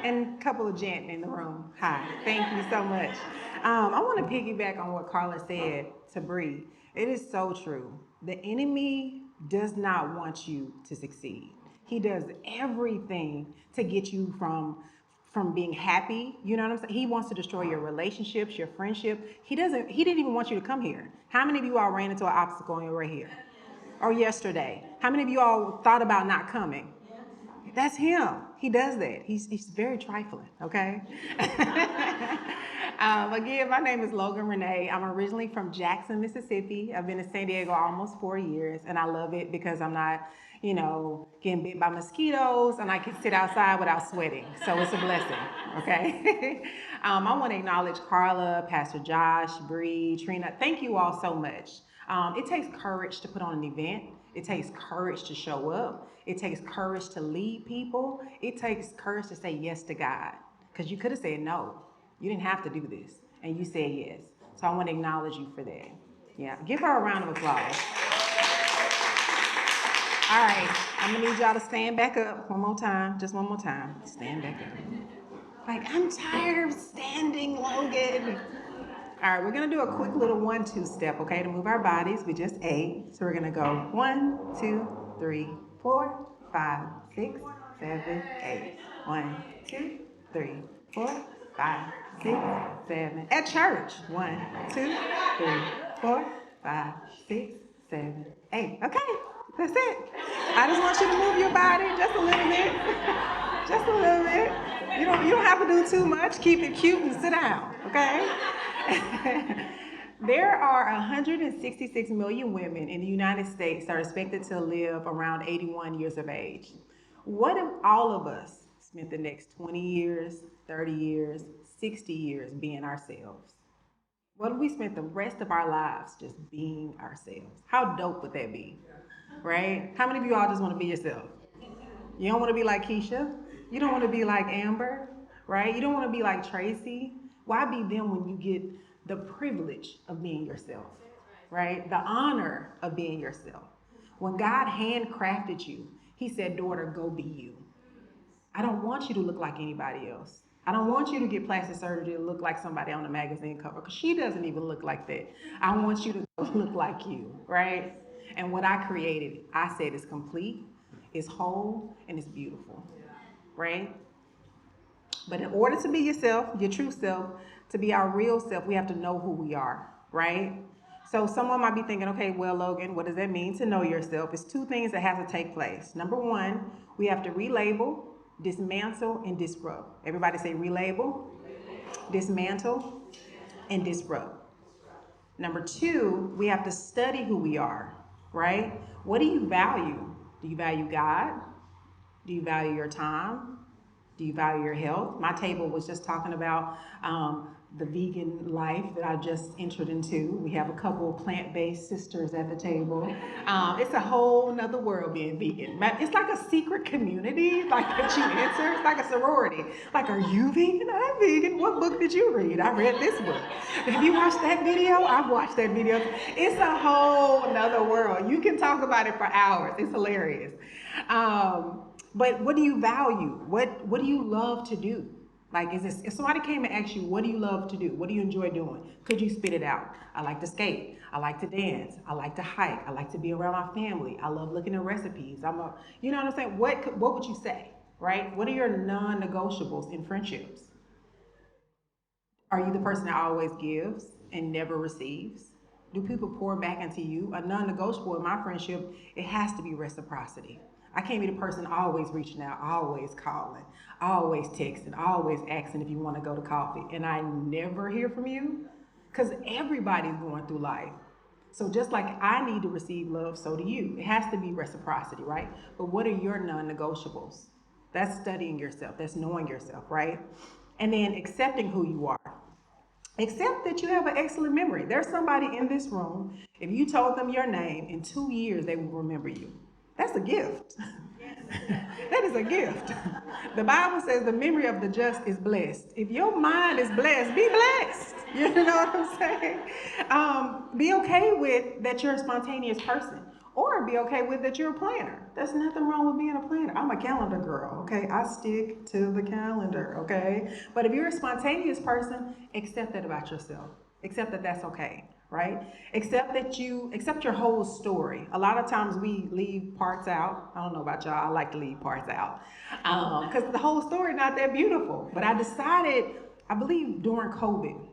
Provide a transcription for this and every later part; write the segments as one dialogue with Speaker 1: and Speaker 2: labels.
Speaker 1: And a couple of gent in the room. Hi, thank you so much. I want to piggyback on what Carla said to Bree. It is so true. The enemy does not want you to succeed. He does everything to get you from being happy. You know what I'm saying? He wants to destroy your relationships, your friendship. He didn't even want you to come here. How many of you all ran into an obstacle and you were right here? Or yesterday? How many of you all thought about not coming? That's him. He does that. He's very trifling, okay? Again, my name is Logan Rena. I'm originally from Jackson, Mississippi. I've been in San Diego almost 4 years, and I love it because I'm not, getting bit by mosquitoes, and I can sit outside without sweating. So it's a blessing, okay? I want to acknowledge Carla, Pastor Josh, Bree, Trina. Thank you all so much. It takes courage to put on an event. It takes courage to show up. It takes courage to lead people. It takes courage to say yes to God. Because you could have said no. You didn't have to do this. And you said yes. So I want to acknowledge you for that. Yeah. Give her a round of applause. All right. I'm going to need y'all to stand back up one more time. Just one more time. Stand back up. Like, I'm tired of standing, Logan. All right, we're gonna do a quick little 1-2 step, okay, to move our bodies. We just ate. So we're gonna go 1, 2, 3, 4, 5, 6, 7, 8. 1, 2, 3, 4, 5, 6, 7. At church. 1, 2, 3, 4, 5, 6, 7, 8. Okay, that's it. I just want you to move your body just a little bit. Just a little bit. You don't have to do too much. Keep it cute and sit down, okay? There are 166 million women in the United States that are expected to live around 81 years of age. What if all of us spent the next 20 years, 30 years, 60 years being ourselves? What if we spent the rest of our lives just being ourselves? How dope would that be? Right? How many of you all just want to be yourself? You don't want to be like Keisha. You don't want to be like Amber, right? You don't want to be like Tracy. Why be them when you get the privilege of being yourself, right? The honor of being yourself. When God handcrafted you, He said, daughter, go be you. I don't want you to look like anybody else. I don't want you to get plastic surgery to look like somebody on a magazine cover because she doesn't even look like that. I want you to look like you, right? And what I created, I said is complete, is whole, and it's beautiful, right? But in order to be yourself, your true self, to be our real self, we have to know who we are, right? So someone might be thinking, okay, well, Logan, what does that mean to know yourself? It's two things that have to take place. Number one, we have to relabel, dismantle, and disrupt. Everybody say relabel, dismantle, and disrupt. Number two, we have to study who we are, right? What do you value? Do you value God? Do you value your time? Do you value your health? My table was just talking about the vegan life that I just entered into. We have a couple of plant-based sisters at the table. It's a whole nother world being vegan. It's like a secret community, like that you enter. It's like a sorority. Like, are you vegan? I'm vegan. What book did you read? I read this book. Have you watched that video? I've watched that video. It's a whole nother world. You can talk about it for hours. It's hilarious. But what do you value? What do you love to do? Like, if somebody came and asked you, what do you love to do? What do you enjoy doing? Could you spit it out? I like to skate. I like to dance. I like to hike. I like to be around my family. I love looking at recipes. You know what I'm saying? What would you say, right? What are your non-negotiables in friendships? Are you the person that always gives and never receives? Do people pour back into you? A non-negotiable in my friendship, it has to be reciprocity. I can't be the person always reaching out, always calling, always texting, always asking if you want to go to coffee, and I never hear from you, because everybody's going through life. So just like I need to receive love, so do you. It has to be reciprocity, right? But what are your non-negotiables? That's studying yourself. That's knowing yourself, right? And then accepting who you are. Accept that you have an excellent memory. There's somebody in this room, if you told them your name, in 2 years they will remember you. That's a gift. That is a gift. The Bible says the memory of the just is blessed. If your mind is blessed, be blessed. You know what I'm saying? Be okay with that you're a spontaneous person. Or Or be okay with that you're a planner. There's nothing wrong with being a planner. I'm a calendar girl, okay? I stick to the calendar, okay? But if you're a spontaneous person, accept that about yourself. Accept that that's okay, right? Accept your whole story. A lot of times we leave parts out. I don't know about y'all. I like to leave parts out because the whole story not that beautiful. But I decided, I believe during COVID,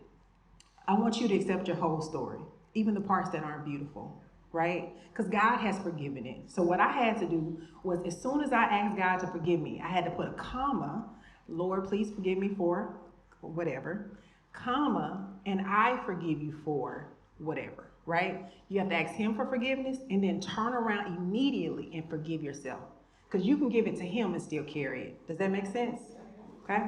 Speaker 1: I want you to accept your whole story, even the parts that aren't beautiful, right? Because God has forgiven it. So what I had to do was, as soon as I asked God to forgive me, I had to put a comma, Lord, please forgive me for whatever, comma, and I forgive you for whatever, right? You have to ask Him for forgiveness and then turn around immediately and forgive yourself. Because you can give it to Him and still carry it. Does that make sense? Okay?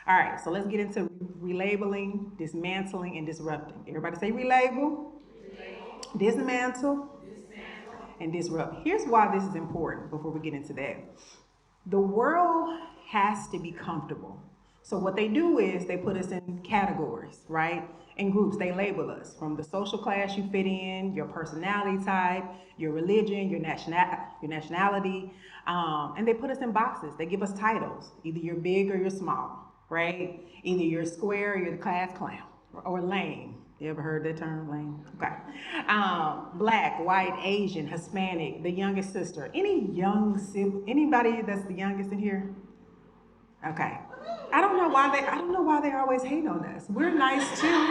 Speaker 1: All right, so let's get into relabeling, dismantling, and disrupting. Everybody say relabel, dismantle, and disrupt. Here's why this is important before we get into that. The world has to be comfortable. So what they do is they put us in categories, right? In groups, they label us from the social class you fit in, your personality type, your religion, your nationality, and they put us in boxes. They give us titles. Either you're big or you're small, right? Either you're square or you're the class clown or lame. You ever heard that term, lame? Okay. Black, white, Asian, Hispanic, the youngest sister. Anybody that's the youngest in here? Okay. I don't know why they always hate on us. We're nice too.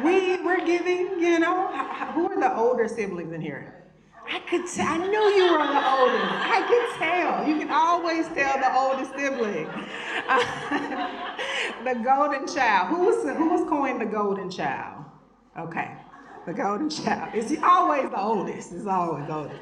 Speaker 1: We're giving, Who are the older siblings in here? I knew you were the oldest. I could tell. You can always tell the oldest sibling. The golden child. Who was coined the golden child? Okay. The golden child. It's always the oldest. It's always the oldest.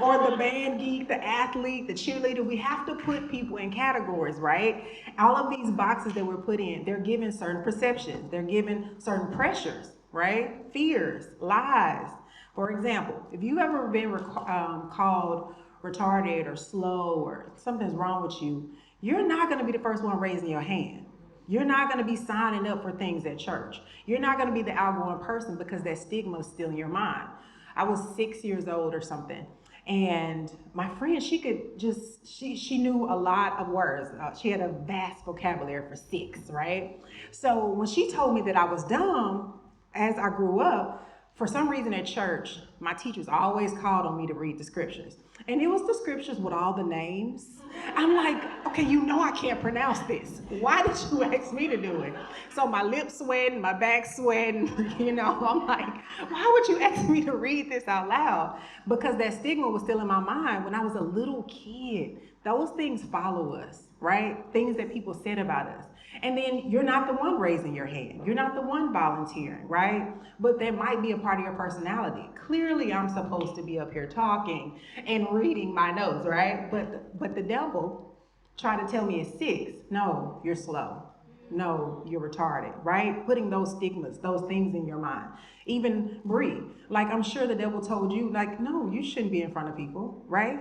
Speaker 1: Or the band geek, the athlete, the cheerleader. We have to put people in categories, right? All of these boxes that we're put in, they're given certain perceptions. They're given certain pressures, right? Fears, lies. For example, if you ever been called retarded or slow or something's wrong with you, you're not going to be the first one raising your hand. You're not going to be signing up for things at church. You're not going to be the outgoing person because that stigma is still in your mind. I was 6 years old or something, and my friend, she knew a lot of words. She had a vast vocabulary for six, right? So when she told me that I was dumb, as I grew up, for some reason at church, my teachers always called on me to read the scriptures. And it was the scriptures with all the names. I'm like, okay, I can't pronounce this. Why did you ask me to do it? So my lips sweating, my back sweating, I'm like, why would you ask me to read this out loud? Because that stigma was still in my mind when I was a little kid. Those things follow us, right? Things that people said about us. And then you're not the one raising your hand. You're not the one volunteering, right? But that might be a part of your personality. Clearly, I'm supposed to be up here talking and reading my notes, right? But the devil tried to tell me at 6, no, you're slow. No, you're retarded, right? Putting those stigmas, those things in your mind. Even Bree, like I'm sure the devil told you, like, no, you shouldn't be in front of people, right?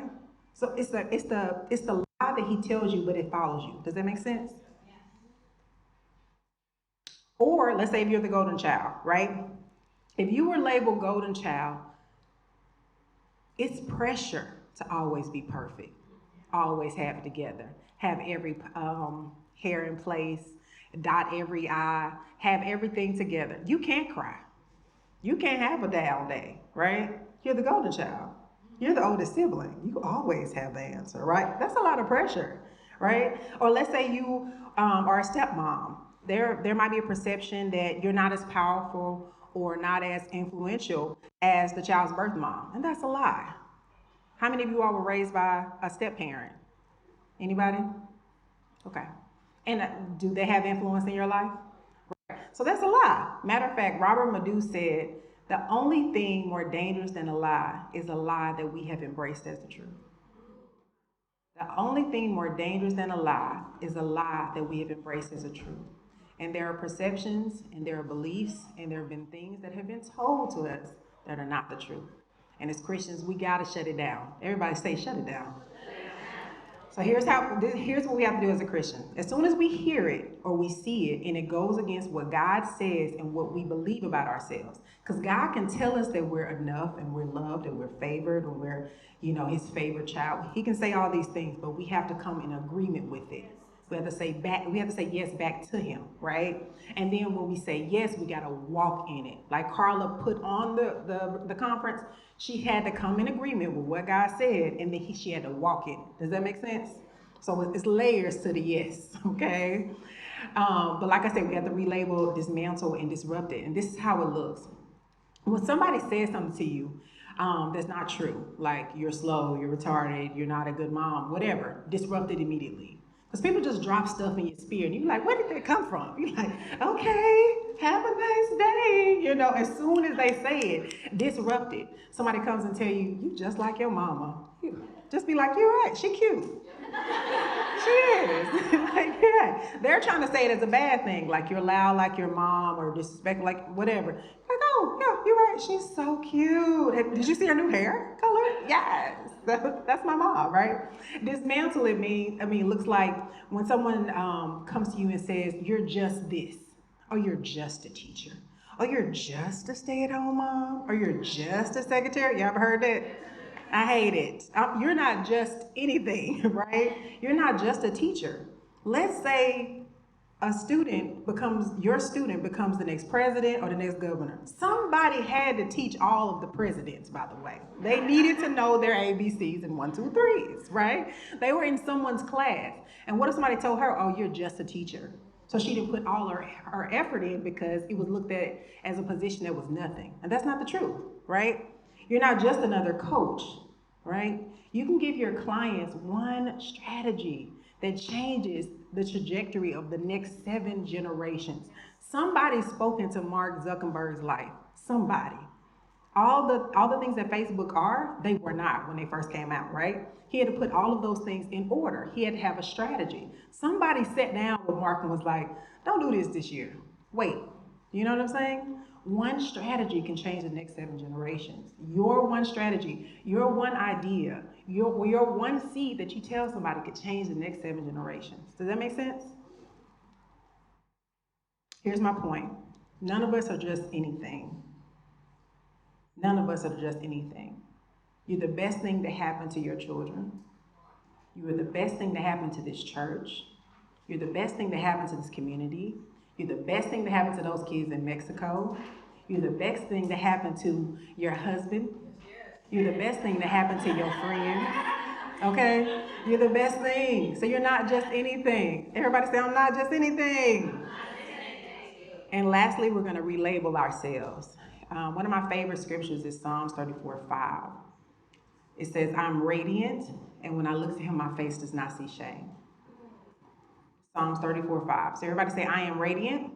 Speaker 1: So it's the lie that he tells you, but it follows you. Does that make sense? Or let's say if you're the golden child, right? If you were labeled golden child, it's pressure to always be perfect, always have it together, have every hair in place, dot every I, have everything together. You can't cry. You can't have a down day, right? You're the golden child. You're the oldest sibling. You always have the answer, right? That's a lot of pressure, right? Or let's say you are a stepmom. There might be a perception that you're not as powerful or not as influential as the child's birth mom, and that's a lie. How many of you all were raised by a step parent? Anybody? Okay. And do they have influence in your life? So that's a lie. Matter of fact, Robert Madu said the only thing more dangerous than a lie is a lie that we have embraced as the truth. The only thing more dangerous than a lie is a lie that we have embraced as a truth. And there are perceptions and there are beliefs and there have been things that have been told to us that are not the truth. And as Christians, we got to shut it down. Everybody say, shut it down. So here's what we have to do as a Christian. As soon as we hear it or we see it and it goes against what God says and what we believe about ourselves, because God can tell us that we're enough and we're loved and we're favored and we're, his favorite child. He can say all these things, but we have to come in agreement with it. We have to say yes back to him, right? And then when we say yes, we gotta walk in it. Like Carla put on the conference, she had to come in agreement with what God said, and then she had to walk in it. Does that make sense? So it's layers to the yes, okay? But like I said, we have to relabel, dismantle, and disrupt it. And this is how it looks. When somebody says something to you that's not true, like you're slow, you're retarded, you're not a good mom, whatever, disrupt it immediately. Because people just drop stuff in your spirit, and you're like, where did that come from? You're like, okay, have a nice day. As soon as they say it, disrupt it. Somebody comes and tell you, you just like your mama. Just be like, you're right, she cute. She is. Like, yeah. They're trying to say it as a bad thing, like you're loud like your mom or disrespect like whatever. Like, oh, yeah, you're right. She's so cute. Did you see her new hair color? Yes. That's my mom, right? Dismantle it looks like when someone comes to you and says, you're just this, or you're just a teacher, or you're just a stay-at-home mom, or you're just a secretary. You ever heard that? I hate it. You're not just anything, right? You're not just a teacher. Let's say your student becomes the next president or the next governor. Somebody had to teach all of the presidents, by the way. They needed to know their ABCs and 1, 2, 3s, right? They were in someone's class. And what if somebody told her, oh, you're just a teacher? So she didn't put all her effort in because it was looked at as a position that was nothing. And that's not the truth, right? You're not just another coach, right? You can give your clients one strategy that changes the trajectory of the next 7 generations. Somebody's spoken to Mark Zuckerberg's life. Somebody. All the things that Facebook are, they were not when they first came out, right? He had to put all of those things in order. He had to have a strategy. Somebody sat down with Mark and was like, don't do this year. Wait. You know what I'm saying? One strategy can change the next 7 generations. Your one strategy, your one idea, your one seed that you tell somebody could change the next 7 generations. Does that make sense? Here's my point. None of us are just anything. None of us are just anything. You're the best thing that happened to your children. You are the best thing that happened to this church. You're the best thing that happened to this community. You're the best thing that happened to those kids in Mexico. You're the best thing that happened to your husband. You're the best thing that happened to your friend. Okay? You're the best thing. So you're not just anything. Everybody say, I'm not just anything. And lastly, we're going to relabel ourselves. One of my favorite scriptures is Psalms 34:5. It says, I'm radiant, and when I look to him, my face does not see shame. Psalms 34:5. So everybody say, I am radiant,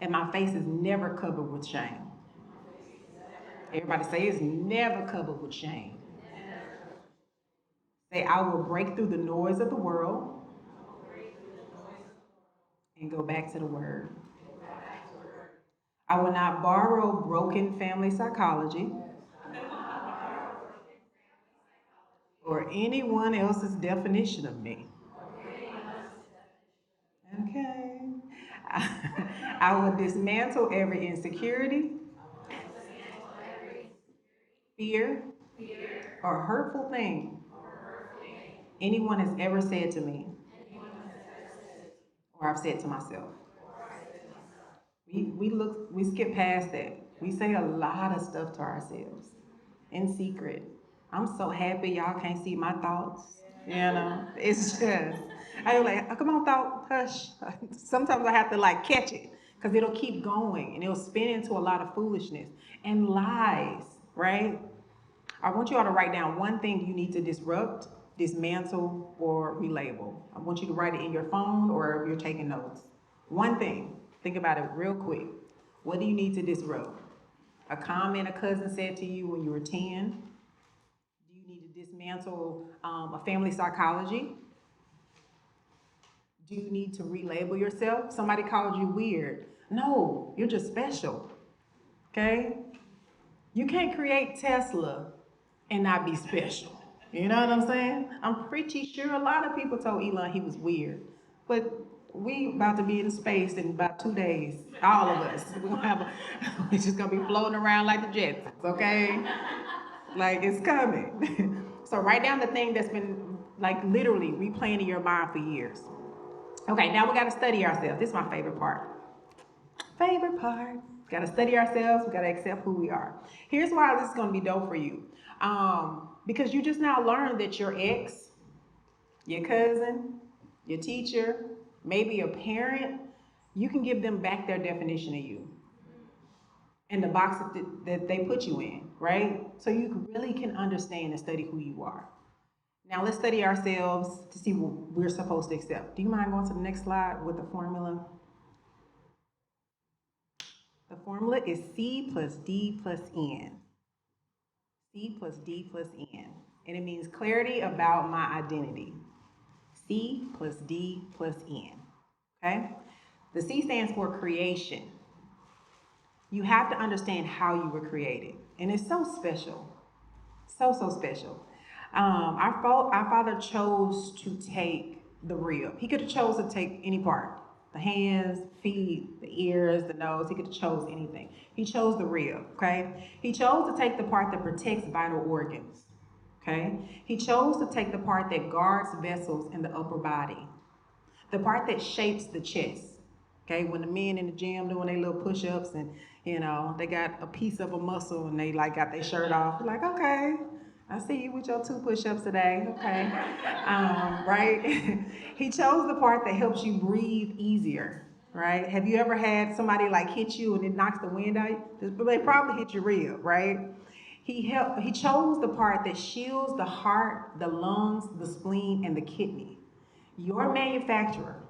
Speaker 1: and my face is never covered with shame. Everybody say, it's never covered with shame. Say, I will break through the noise of the world and go back to the word. I will not borrow broken family psychology or anyone else's definition of me. Okay. I will dismantle every insecurity, fear, or hurtful thing anyone has ever said to me or I've said to myself. We skip past that. We say a lot of stuff to ourselves in secret. I'm so happy y'all can't see my thoughts. It's just, I'm like, oh, come on, thought, hush. Sometimes I have to like catch it because it'll keep going and it'll spin into a lot of foolishness and lies, right? I want you all to write down one thing you need to disrupt, dismantle, or relabel. I want you to write it in your phone or if you're taking notes. One thing. Think about it real quick. What do you need to disrupt? A comment a cousin said to you when you were 10? Do you need to dismantle a family psychology? Do you need to relabel yourself? Somebody called you weird. No, you're just special. Okay? You can't create Tesla and not be special. You know what I'm saying? I'm pretty sure a lot of people told Elon he was weird. But we about to be in space in about 2 days. All of us. We're gonna have a, we're just gonna be floating around like the Jetsons, okay? Like it's coming. So write down the thing that's been like literally replaying in your mind for years. Okay, now we gotta study ourselves. This is my favorite part. Favorite part. Got to study ourselves. We got to accept who we are. Here's why this is going to be dope for you. Because you just now learned that your ex, your cousin, your teacher, maybe a parent, you can give them back their definition of you and the box that they put you in, right? So you really can understand and study who you are. Now let's study ourselves to see what we're supposed to accept. Do you mind going to the next slide with the formula? The formula is C plus D plus N. C plus D plus N. And it means clarity about my identity. C plus D plus N. Okay? The C stands for creation. You have to understand how you were created. And it's so special. So, so special. Our Father chose to take the rib. He could have chose to take any part. The hands, feet, the ears, the nose. He could have chose anything. He chose the rib, okay? He chose to take the part that protects vital organs, okay? He chose to take the part that guards vessels in the upper body, the part that shapes the chest. Okay, when the men in the gym doing their little push-ups and they got a piece of a muscle and they like got their shirt off, like, okay, I see you with your 2 push-ups today. Okay, right? He chose the part that helps you breathe easier. Right? Have you ever had somebody like hit you and it knocks the wind out? They probably hit your rib, right? He chose the part that shields the heart, the lungs, the spleen, and the kidney. Your manufacturer,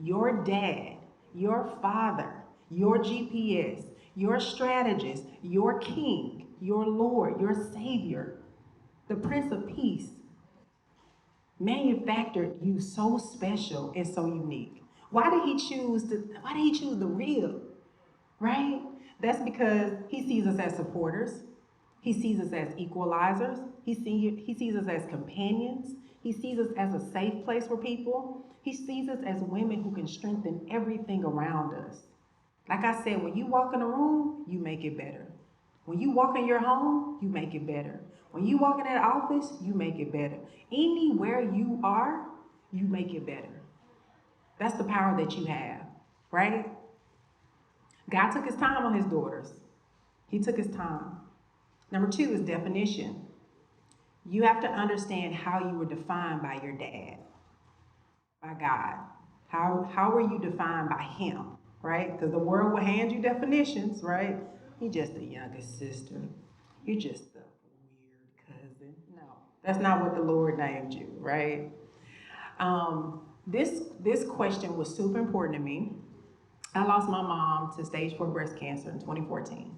Speaker 1: your dad, your father, your GPS, your strategist, your king, your Lord, your Savior, the Prince of Peace, manufactured you so special and so unique. Why did he choose the real? Right? That's because he sees us as supporters. He sees us as equalizers. He sees us as companions. He sees us as a safe place for people. He sees us as women who can strengthen everything around us. Like I said, when you walk in a room, you make it better. When you walk in your home, you make it better. When you walk in that office, you make it better. Anywhere you are, you make it better. That's the power that you have, right? God took his time on his daughters. He took his time. Number 2 is definition. You have to understand how you were defined by your dad, by God. How were you defined by him, right? Because the world will hand you definitions, right? You're just the youngest sister. You're just the weird cousin. No, that's not what the Lord named you, right? This question was super important to me. I lost my mom to stage 4 breast cancer in 2014.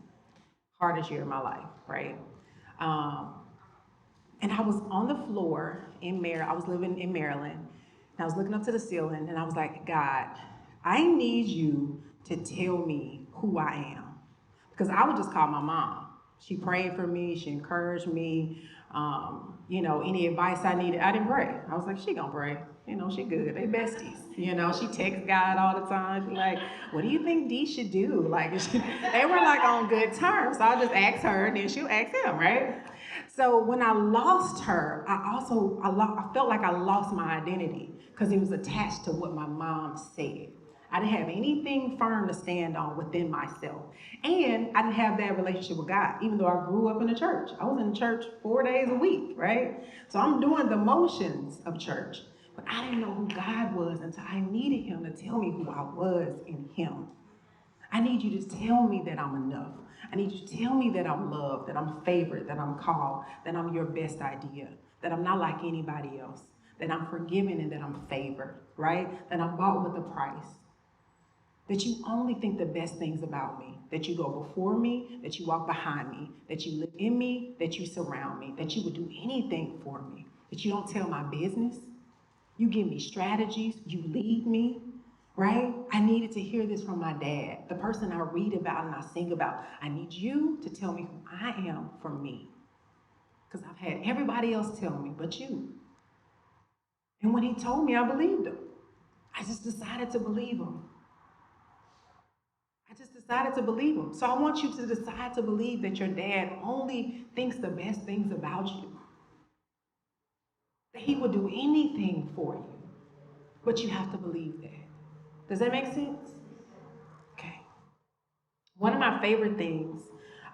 Speaker 1: Hardest year of my life, right? Um, and I was on the floor in Maryland. I was living in Maryland. And I was looking up to the ceiling and I was like, God, I need you to tell me who I am. Because I would just call my mom. She prayed for me. She encouraged me. Any advice I needed, I didn't pray. I was like, she gonna pray. She good. They besties. She texts God all the time. Be like, what do you think Dee should do? Like, they were like on good terms. So I just asked her, and then she'll ask him, right? So when I lost her, I felt like I lost my identity because it was attached to what my mom said. I didn't have anything firm to stand on within myself. And I didn't have that relationship with God, even though I grew up in the church. I was in church 4 days a week, right? So I'm doing the motions of church. But I didn't know who God was until I needed him to tell me who I was in him. I need you to tell me that I'm enough. I need you to tell me that I'm loved, that I'm favored, that I'm called, that I'm your best idea, that I'm not like anybody else, that I'm forgiven and that I'm favored, right? That I'm bought with a price. That you only think the best things about me, that you go before me, that you walk behind me, that you live in me, that you surround me, that you would do anything for me, that you don't tell my business, you give me strategies, you lead me, right? I needed to hear this from my dad, the person I read about and I sing about. I need you to tell me who I am for me. Because I've had everybody else tell me, but you. And when he told me, I believed him. I just decided to believe him. I just decided to believe him. So I want you to decide to believe that your dad only thinks the best things about you, that he would do anything for you. But you have to believe that. Does that make sense? Okay. One of my favorite things,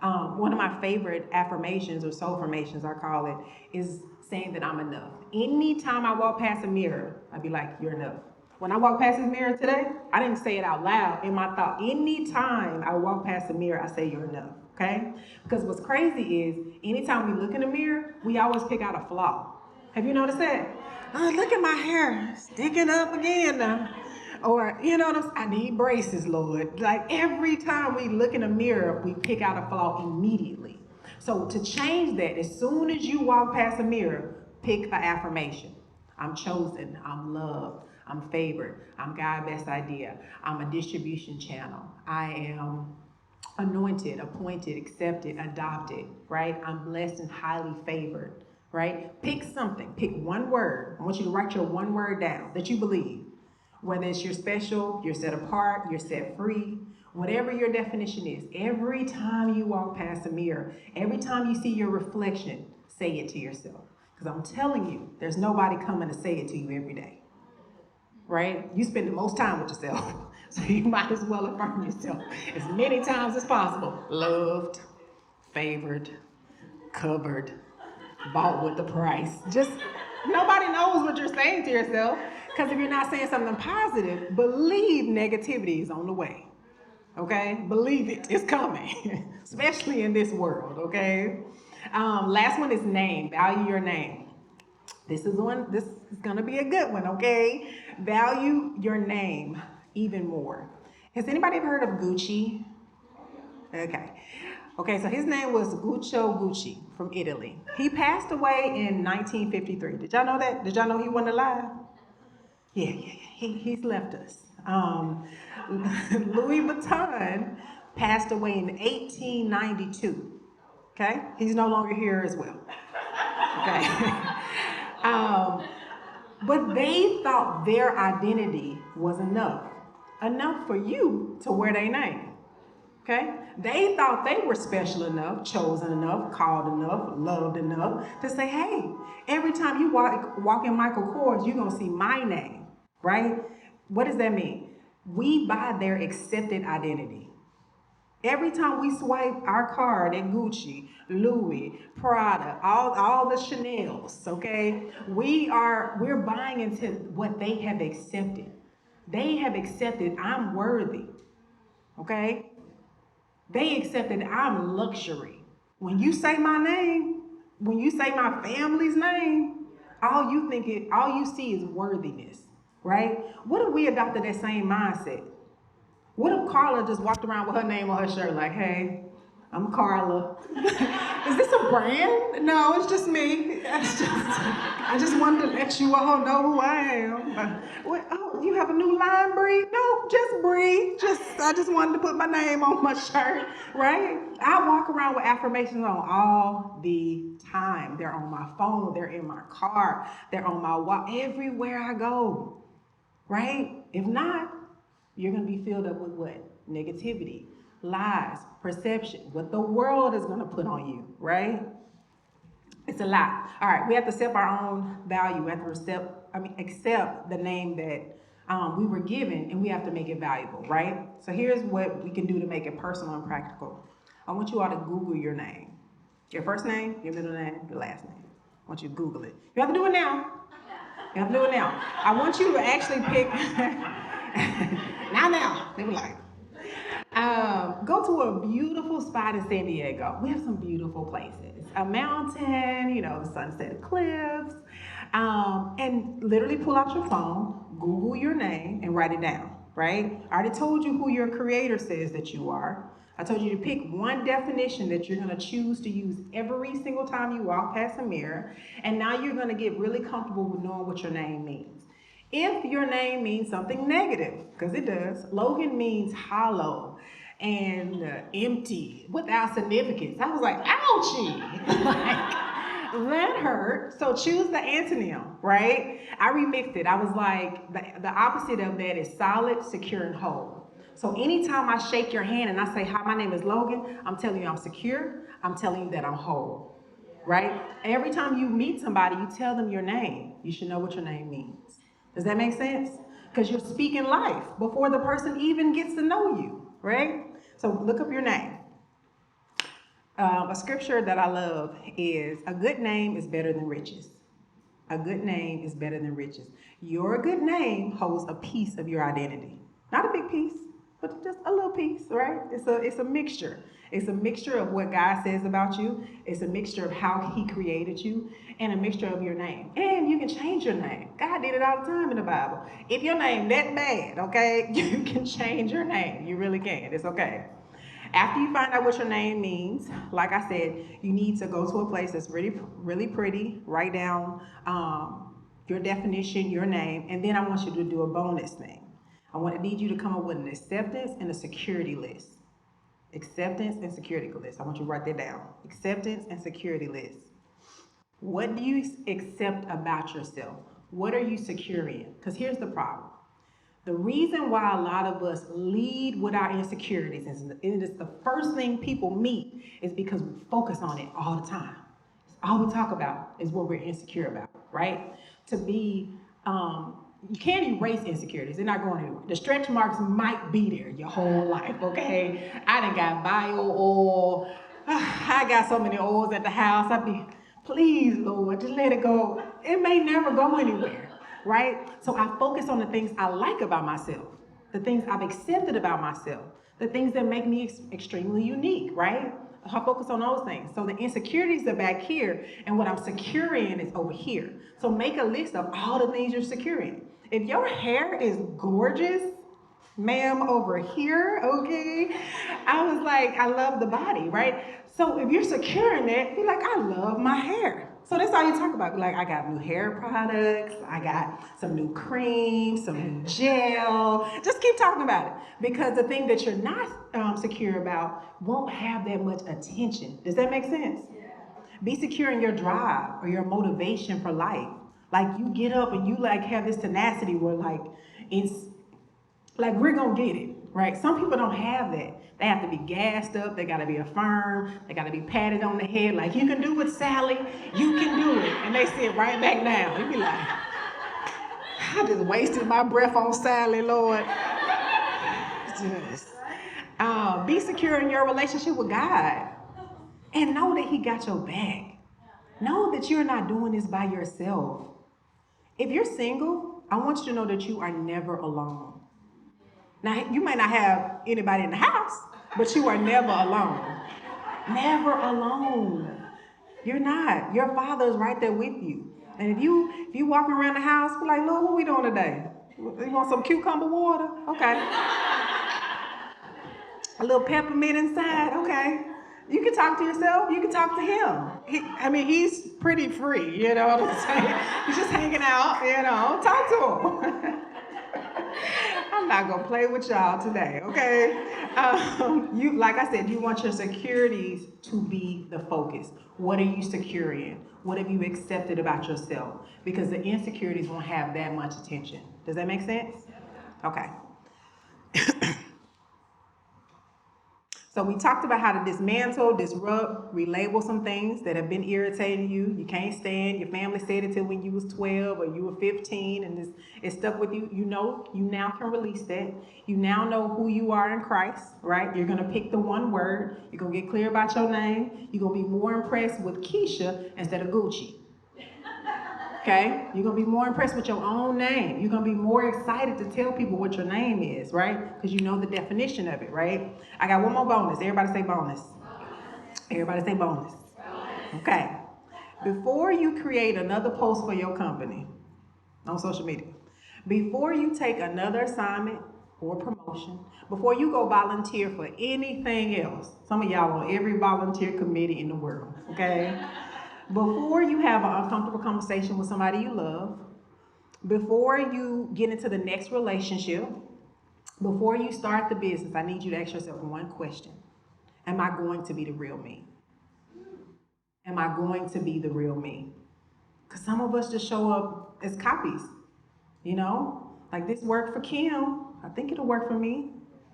Speaker 1: one of my favorite affirmations or soul formations, I call it, is saying that I'm enough. Anytime I walk past a mirror, I'd be like, you're enough. When I walk past this mirror today, I didn't say it out loud in my thought. Anytime I walk past a mirror, I say you're enough. Okay? Because what's crazy is anytime we look in the mirror, we always pick out a flaw. Have you noticed that? Oh, look at my hair sticking up again now. Or, you know what I'm saying? I need braces, Lord. Like every time we look in the mirror, we pick out a flaw immediately. So to change that, as soon as you walk past a mirror, pick the affirmation. I'm chosen, I'm loved, I'm favored, I'm God's best idea, I'm a distribution channel, I am anointed, appointed, accepted, adopted, right? I'm blessed and highly favored, right? Pick something, pick one word. I want you to write your one word down that you believe. Whether it's you're special, you're set apart, you're set free, whatever your definition is, every time you walk past a mirror, every time you see your reflection, say it to yourself. Because I'm telling you, there's nobody coming to say it to you every day, right? You spend the most time with yourself, so you might as well affirm yourself as many times as possible. Loved, favored, covered, bought with the price. Just nobody knows what you're saying to yourself, because if you're not saying something positive, believe negativity is on the way. Okay? Believe it, it's coming, especially in this world, okay? Last one is name. Value your name. This is gonna be a good one, okay? Value your name even more. Has anybody ever heard of Gucci? Okay. Okay, so his name was Guccio Gucci from Italy. He passed away in 1953. Did y'all know that? Did y'all know he wasn't alive? Yeah. He's left us. Louis Vuitton passed away in 1892. Okay? He's no longer here as well. Okay? um, but they thought their identity was enough for you to wear their name. Okay? They thought they were special enough, chosen enough, called enough, loved enough to say, hey, every time you walk in Michael Kors, you're going to see my name, right? What does that mean? We buy their accepted identity. Every time we swipe our card at Gucci, Louis, Prada, all the Chanels, okay, we're buying into what they have accepted. They have accepted I'm worthy, okay? They accepted I'm luxury. When you say my name, when you say my family's name, all you see is worthiness, right? What if we adopted that same mindset? What if Carla just walked around with her name on her shirt like, hey, I'm Carla. Is this a brand? No, it's just me. I just wanted to let you all know who I am. Oh, you have a new line, Bree? No, just Bree. I just wanted to put my name on my shirt, right? I walk around with affirmations on all the time. They're on my phone. They're in my car. They're on my walk. Everywhere I go, right? If not, you're going to be filled up with what? Negativity, lies, perception, what the world is going to put on you, right? It's a lot. All right, we have to accept our own value. We have to accept the name that we were given, and we have to make it valuable, right? So here's what we can do to make it personal and practical. I want you all to Google your name. Your first name, your middle name, your last name. I want you to Google it. You have to do it now. You have to do it now. I want you to actually pick... Now. They were like, go to a beautiful spot in San Diego. We have some beautiful places. A mountain, the sunset cliffs. And literally pull out your phone, Google your name, and write it down, right? I already told you who your creator says that you are. I told you to pick one definition that you're going to choose to use every single time you walk past a mirror. And now you're going to get really comfortable with knowing what your name means. If your name means something negative, because it does, Logan means hollow and empty, without significance. I was like, ouchie. That hurt. So choose the antonym, right? I remixed it. I was like, the opposite of that is solid, secure, and whole. So anytime I shake your hand and I say, hi, my name is Logan, I'm telling you I'm secure. I'm telling you that I'm whole, right? Every time you meet somebody, you tell them your name. You should know what your name means. Does that make sense? Because you're speaking life before the person even gets to know you, right? So look up your name. A scripture that I love is a good name is better than riches. A good name is better than riches. Your good name holds a piece of your identity. Not a big piece, but just a little piece, right? It's a mixture. It's a mixture of what God says about you. It's a mixture of how He created you, and a mixture of your name. And you can change your name. God did it all the time in the Bible. If your name that bad, okay, you can change your name. You really can. It's okay. After you find out what your name means, like I said, you need to go to a place that's really, really pretty. Write down your definition, your name, and then I want you to do a bonus thing. Need you to come up with an acceptance and a security list. Acceptance and security list. I want you to write that down. Acceptance and security list. What do you accept about yourself? What are you secure in? Because here's the problem. The reason why a lot of us lead with our insecurities, and it is the first thing people meet, is because we focus on it all the time. All we talk about is what we're insecure about, right? To be, you can't erase insecurities. They're not going anywhere. The stretch marks might be there your whole life, okay? I done got bio oil. I got so many oils at the house. I be, please, Lord, just let it go. It may never go anywhere, right? So I focus on the things I like about myself, the things I've accepted about myself, the things that make me extremely unique, right? I focus on those things. So the insecurities are back here, and what I'm secure in is over here. So make a list of all the things you're secure in. If your hair is gorgeous, ma'am, over here, okay? I was like, I love the body, right? So if you're secure in that, be like, I love my hair. So that's all you talk about. Be like, I got new hair products, I got some new cream, some new gel. Just keep talking about it. Because the thing that you're not secure about won't have that much attention. Does that make sense? Be secure in your drive or your motivation for life. Like you get up and you like have this tenacity where like it's like we're gonna get it, right? Some people don't have that. They have to be gassed up, they gotta be affirmed, they gotta be patted on the head, like you can do it, Sally, you can do it. And they sit right back down. You be like, I just wasted my breath on Sally, Lord. Just be secure in your relationship with God. And know that He got your back. Know that you're not doing this by yourself. If you're single, I want you to know that you are never alone. Now, you might not have anybody in the house, but you are never alone. Never alone. You're not. Your Father is right there with you. And if you walking around the house, be like, Lord, what we doing today? You want some cucumber water? Okay. A little peppermint inside? Okay. You can talk to yourself. You can talk to Him. He's pretty free, you know what I'm saying? He's just hanging out, you know. Talk to Him. I'm not gonna play with y'all today, okay? Like I said, you want your securities to be the focus. What are you secure in? What have you accepted about yourself? Because the insecurities won't have that much attention. Does that make sense? Okay. So we talked about how to dismantle, disrupt, relabel some things that have been irritating you. You can't stand. Your family said it till when you was 12 or you were 15 and it stuck with you. You know, you now can release that. You now know who you are in Christ, right? You're going to pick the one word. You're going to get clear about your name. You're going to be more impressed with Keisha instead of Gucci. Okay? You're going to be more impressed with your own name. You're going to be more excited to tell people what your name is, right? Because you know the definition of it, right? I got one more bonus. Everybody say bonus. Everybody say bonus. Okay. Before you create another post for your company on social media, before you take another assignment or promotion, before you go volunteer for anything else, some of y'all on every volunteer committee in the world, okay? Before you have an uncomfortable conversation with somebody you love, before you get into the next relationship, before you start the business, I need you to ask yourself one question. Am I going to be the real me? Am I going to be the real me? Because some of us just show up as copies, you know? Like this worked for Kim, I think it'll work for me.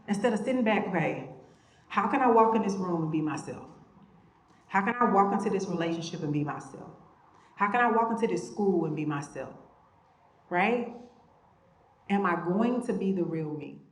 Speaker 1: Instead of sitting back, okay, how can I walk in this room and be myself? How can I walk into this relationship and be myself? How can I walk into this school and be myself? Right? Am I going to be the real me?